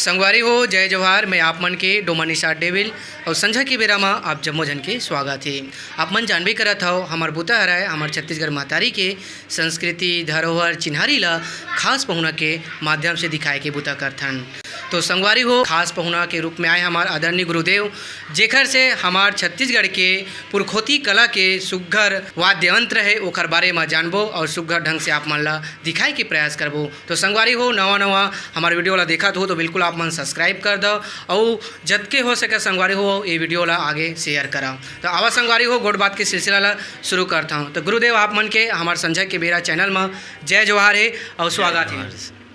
संगवारी हो जय जवाहर। मैं आप मन के डोमानिशा डेविल और संझा की बेरा में आप जम्मो जन के स्वागत है। आप मन जानबे करत हो हमार बूता हराए हमार छत्तीसगढ़ महतारी के संस्कृति धरोहर चिन्हारी ला खास पहुना के माध्यम से दिखाए के बूता करथन। तो संगवारी हो खास पहुना के रूप में आए हमार आदरणीय गुरुदेव, जेकर से हमार छत्तीसगढ़ के पुरखोती कला के सुघ्घर वाद्य यंत्र है ओकर बारे में जानबो और सुघ्घर ढंग से आप मन ला दिखाए के प्रयास करबो। तो संगवारी हो नवा नवा हमारे वीडियो ला देखत हो तो बिल्कुल आप मन सब्सक्राइब कर दो और जतके हो सके संगवारी हो ये वीडियो ला आगे शेयर करा। तो आवा संगवारी हो गोट बात के सिलसिला ला शुरू करता हूँ। तो गुरुदेव आप मन के हमारे संझा के बेरा चैनल में जय जवाहर है और स्वागत है।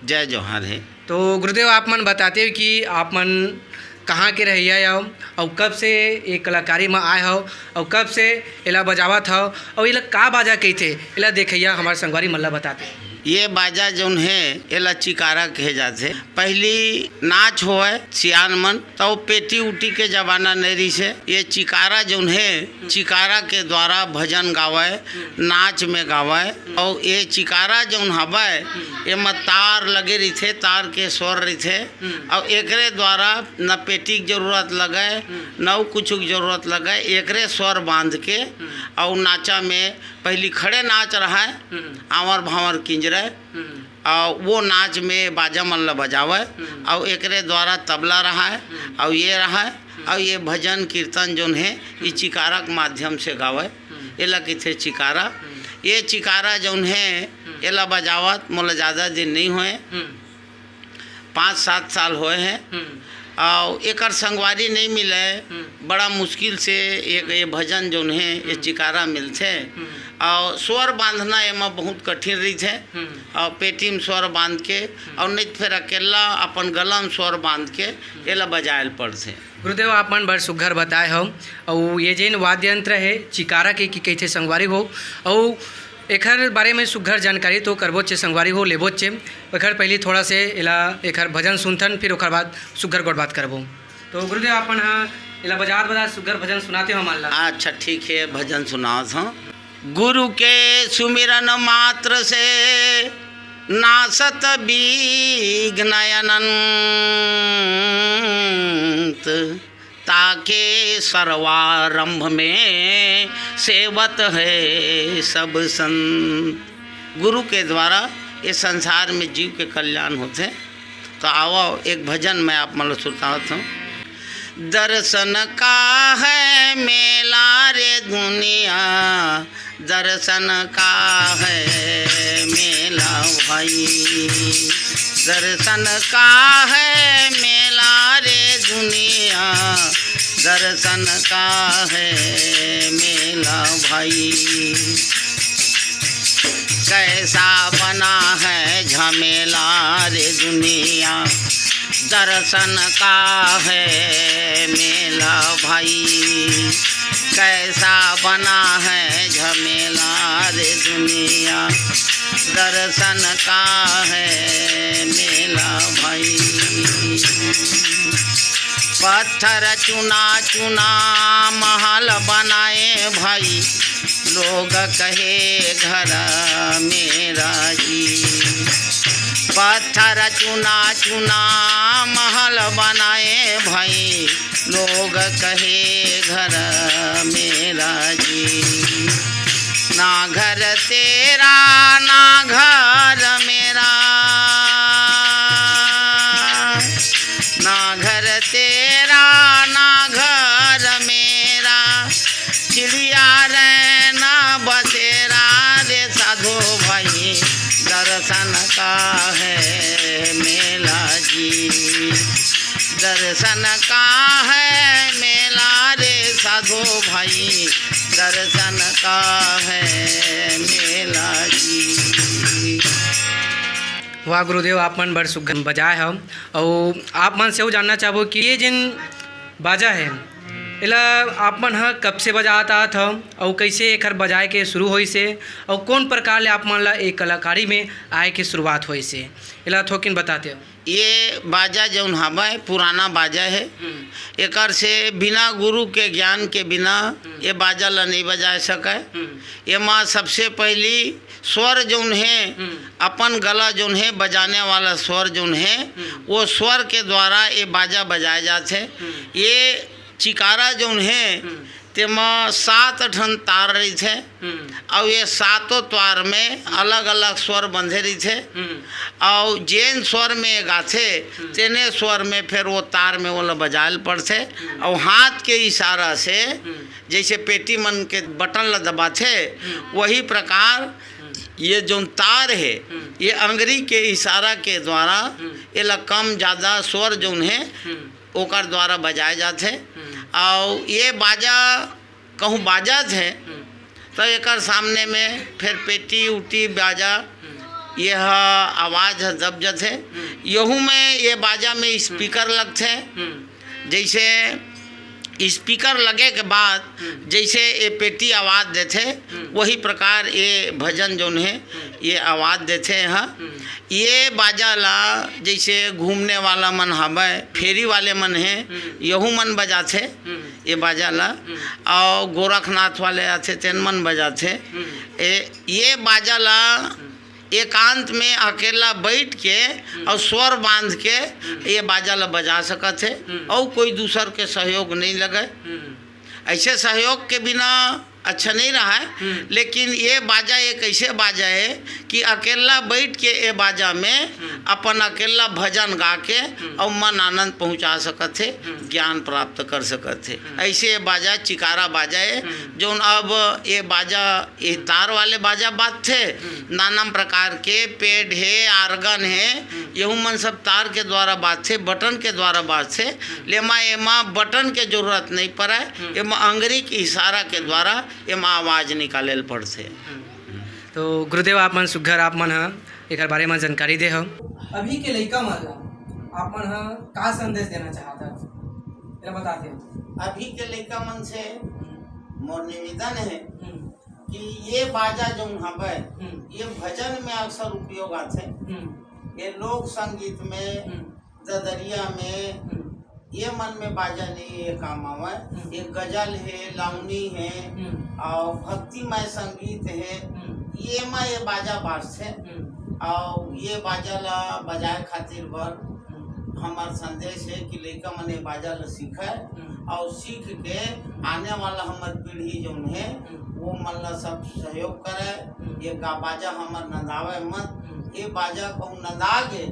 जय जवाहर है। तो गुरुदेव आप मन बताते हो कि आप मन कहाँ के रहिया हो और कब से ये कलाकारी में आए हो और कब से इला बजावत हो और इला का बाजा कहते इला देखिया हमारे संगवारी मल्ला बताते। ये बाजा जौन है एला चिकारा कहे जाते। पहली नाच होए सियान मन तो पेटी उटी के जमाना नहीं रही से। ये चिकारा जौन है चिकारा के द्वारा भजन गावे नाच में गावे और ये चिकारा जौन हवे ये में तार लगे रही थे, तार के स्वर रही थे और एकरे द्वारा न पेटी की जरूरत लगे न कुछ की जरूरत लगे, एकरे स्वर बांध के और नाचा में पहली खड़े नाच रहा है आवर भावर किंजरे और वो नाच में बाजा मन ला बजावे और एकरे द्वारा तबला रहा है और ये रहा है और ये भजन कीर्तन जोन है ये चिकारा के माध्यम से गावे। एला कहते चिकारा। ये चिकारा जोन है एला बजावत मोला ज़्यादा दिन नहीं हुए, 5-7 साल हुए हैं और एकर संगवारी नहीं मिले। बड़ा मुश्किल से एक ये भजन जोन है ये चिकारा मिलते और स्वर बांधना एमा बहुत कठिन रही थे और पेटी में स्वर बांध के और नहीं फिर अकेला अपन गला में स्वर बांध के एला बजायल पड़ते। गुरुदेव आप मन बड़ सुघ्घर बताए हो और ये जैन वाद्य यंत्र है चिकारा के कि कहते संगवारी हो और एकर बारे में सुघ्घर जानकारी तो करबो चे संगवारी हो लेबो चे। एकर पहले थोड़ा से एला एकर भजन सुनथन फिर ओकर बाद सुघ्घर गोट बात करबो। तो गुरुदेव अपन हाँ एला बजात सुघ्घर भजन सुनाते हो मान ला। अच्छा ठीक है, भजन सुनाओ था। गुरु के सुमिरन मात्र से नासत विघ्न अनंत, ताके सर्वारंभ में सेवत है सब संत। गुरु के द्वारा ये संसार में जीव के कल्याण होते। तो आओ एक भजन मैं आप मतलब सुनाता हूँ। दर्शन का है मेला रे दुनिया, दर्शन का है मेला भाई, दर्शन का है मेला रे दुनिया, दर्शन का है मेला भाई। कैसा बना है झमेला रे दुनिया, दर्शन का है मेला भाई। कैसा बना है झमेला रे दुनिया, दर्शन का है मेला भाई। पत्थर चुना चुना महल बनाए भाई, लोग कहे घर मेरा जी। पत्थर चुना चुना महल बनाए भाई, लोग कहे घर मेरा जी। ना घर तेरा ना घर मेरा, ना घर तेरा ना घर मेरा, चिड़िया रहना बसेरा रे साधो भाई, दर्शन का है मेला जी। दर्शन का है मेला रे साधो भाई, दर्शन का है मेला जी। वाह गुरुदेव आप मन बड़ सुघ्घर बजाए हो और आप मन से वो जानना चाहो कि ये जिन बाजा है इला आप मन हाँ कब से बजात आत हो और कैसे एकर बजाए के शुरू होई से और कौन प्रकार ले आप मन ला एक कलाकारी में आए के शुरुआत होई से इला थोकिन बताते हो। ये बाजा जौन हवा पुराना बाजा है, एकर से बिना गुरु के ज्ञान के बिना ये बाजा ला नहीं बजा सके। ये माँ सबसे पहली स्वर जौन है अपन गला जौन है बजाने वाला स्वर जौन है वो स्वर के द्वारा ये बाजा बजाए जाते। ये चिकारा जौन है तेमा 7 ठन तार रही थे और ये 7 तार में अलग अलग स्वर बंधे रही थे और जेन स्वर में गाथे तेने स्वर में फिर वो तार में वो बजायल पड़ते और हाथ के इशारा से जैसे पेटी मन के बटन ला दबाथे वही प्रकार ये जो तार है ये अंगरी के इशारा के द्वारा ये ला कम ज़्यादा स्वर जौन है ओकर द्वारा बजाए जाते। और ये बाजा कहूँ बाजा थे तो एक सामने में फिर पेटी उटी बाजा यह आवाज़ है जब जथे यहू में ये बाजा में स्पीकर लगते जैसे स्पीकर लगे के बाद जैसे ये पेटी आवाज़ देते वही प्रकार ये भजन जौन है ये आवाज़ देते हैं। ये बाजा ला जैसे घूमने वाला मन हवे फेरी वाले मन हैं यहू मन बजाते ये बाजा ला और गोरखनाथ वाले आते तेन मन बजाते। ये बाजा ला एकांत में अकेला बैठ के और स्वर बांध के ये बाजा ला बजा सकत है और कोई दूसर के सहयोग नहीं लगे। ऐसे सहयोग के बिना अच्छा नहीं रहा है लेकिन ये बाजा एक ऐसे बाजा है कि अकेला बैठ के ये बाजा में अपन अकेला भजन गा के और मन आनंद पहुंचा सकत है ज्ञान प्राप्त कर सकत है। ऐसे ये बाजा चिकारा बाजा है जो अब ये बाजा ये तार वाले बाजा बात थे नाना प्रकार के पेड है आर्गन है यहू मन सब तार के द्वारा बात थे बटन के द्वारा बात थे लेमा एमा बटन के जरूरत नहीं पड़े एमा अंगरी के इशारा के द्वारा एमा आवाज़ निकाले पड़ते। तो गुरुदेव आप मन सुघर आप मन एक बारे में जानकारी दे हो अभी के लड़का मन आप मन का संदेश देना चाहता है बताते अभी के लड़का मन से मोर निवेदन है कि ये बाजा जो हवे ये भजन में अक्सर उपयोग आते ये लोक संगीत में ददरिया में ये मन में बाजा नहीं ये काम आवा ये गजल है लावनी है और भक्तिमय संगीत है ये में ये बाजा बाजते और ये बाजा ला बजाए खातिर बर हमार संदेश है कि लड़का मन ये बाजा ला सीखे और सीख के आने वाला हमार पीढ़ी जो है वो मन ला सब सहयोग करे। ये बाजा हमार नदावे मत ये बाजा को नदागे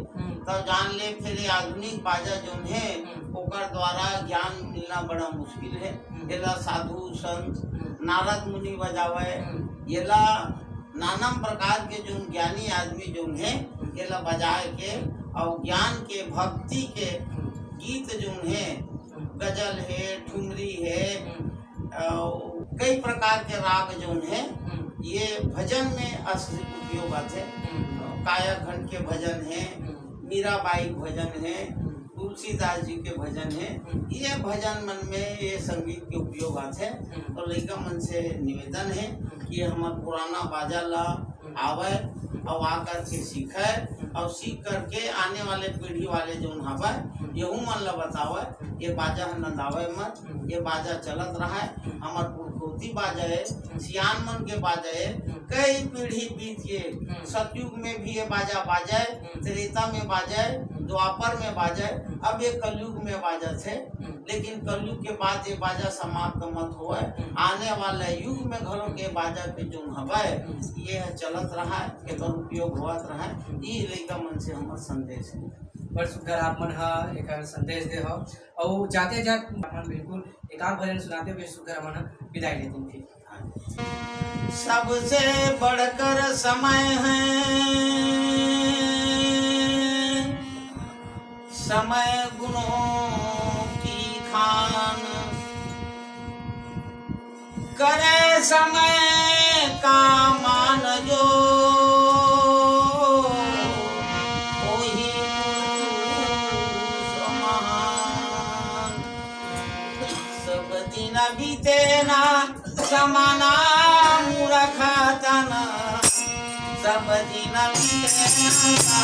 तो जान ले फिर ये आधुनिक बाजा जो है ओकर द्वारा ज्ञान मिलना बड़ा मुश्किल है। येला साधु संत नारद मुनि बजावे येला नाना प्रकार के जो ज्ञानी आदमी जो है येला बजाए के और ज्ञान के भक्ति के गीत जो है गजल है ठुमरी है और कई प्रकार के राग जो है ये भजन में असली उपयोग आते। काया खंड के भजन है मीराबाई भजन है तुलसीदास जी के भजन है ये भजन मन में ये संगीत के उपयोग आते और लड़का मन से निवेदन है कि हमारा पुराना बाजा ला आवे और आकर के सीखे और सीख करके आने वाले पीढ़ी वाले जो हवे यहू मन ला बतावे ये बाजा नंदावे मत ये बाजा चलत रहा है हमार पुरखौती बाजा है सियान मन के बाजा है कई पीढ़ी बीत के सतयुग में भी ये बाजा बाजाए त्रेता में बाजाए द्वापर में बाजाए अब ये कलयुग में बाजा थे लेकिन कलयुग के बाद ये बाजा समाप्त मत हुआ आने वाले युग में घरों के बाजा के जो हवा ये चलत रहा है एक उपयोग होत रहा है ये लड़का मन से हमारा संदेश है। बड़ सुंदर आप मन एक संदेश दे हो और जाते जात अपन बिल्कुल एक आध भजन सुनाते हुए सुंदर मन विदाई लेते हैं। सबसे बढ़कर समय है समय गुणों की खान करे समय का मान जो वही समान सब दिन बीते ना समाना मूर्खा तना सब दिन बीते ना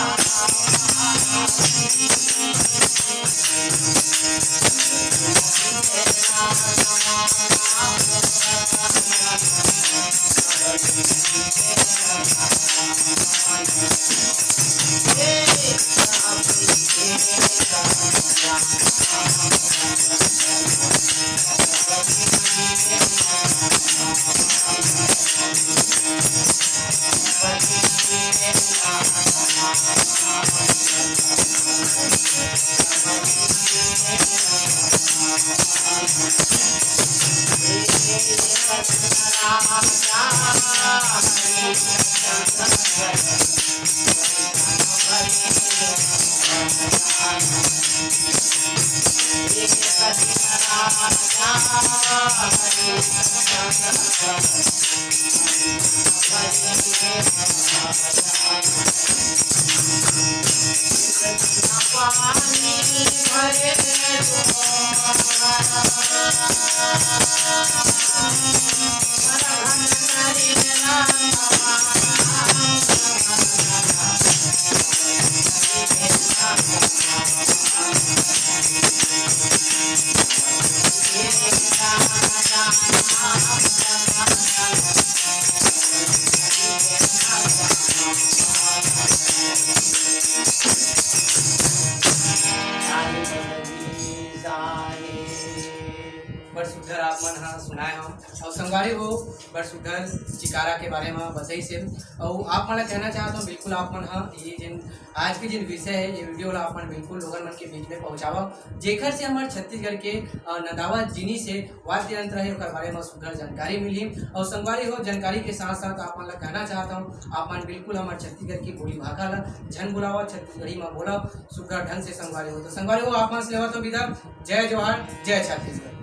बड़ सुघर आप मन हाँ सुनाए हम और संगवारी हो बड़ सुघर चिकारा के बारे में बताई से और आप मन कहना चाहता हूँ बिल्कुल आप मन हाँ ये जिन आज के जिन विषय है ये वीडियो ला आप मन बिल्कुल लोगन मन के बीच में पहुँचावा जेकर से हमारे छत्तीसगढ़ के नदावा जिनी से वाद्य यंत्र है उसके बारे में सुघर जानकारी मिली और संगवारी हो जानकारी के साथ साथ आप मन ला कहना चाहता हूँ आप मन बिल्कुल हमारे छत्तीसगढ़ की बोली भाषा ला झन बुलावा छत्तीसगढ़ी में बोला सुघर ढंग से संगवारी हो तो संगवारी हो आप मन से लेवा तो विदा जय जोहार जय छत्तीसगढ़।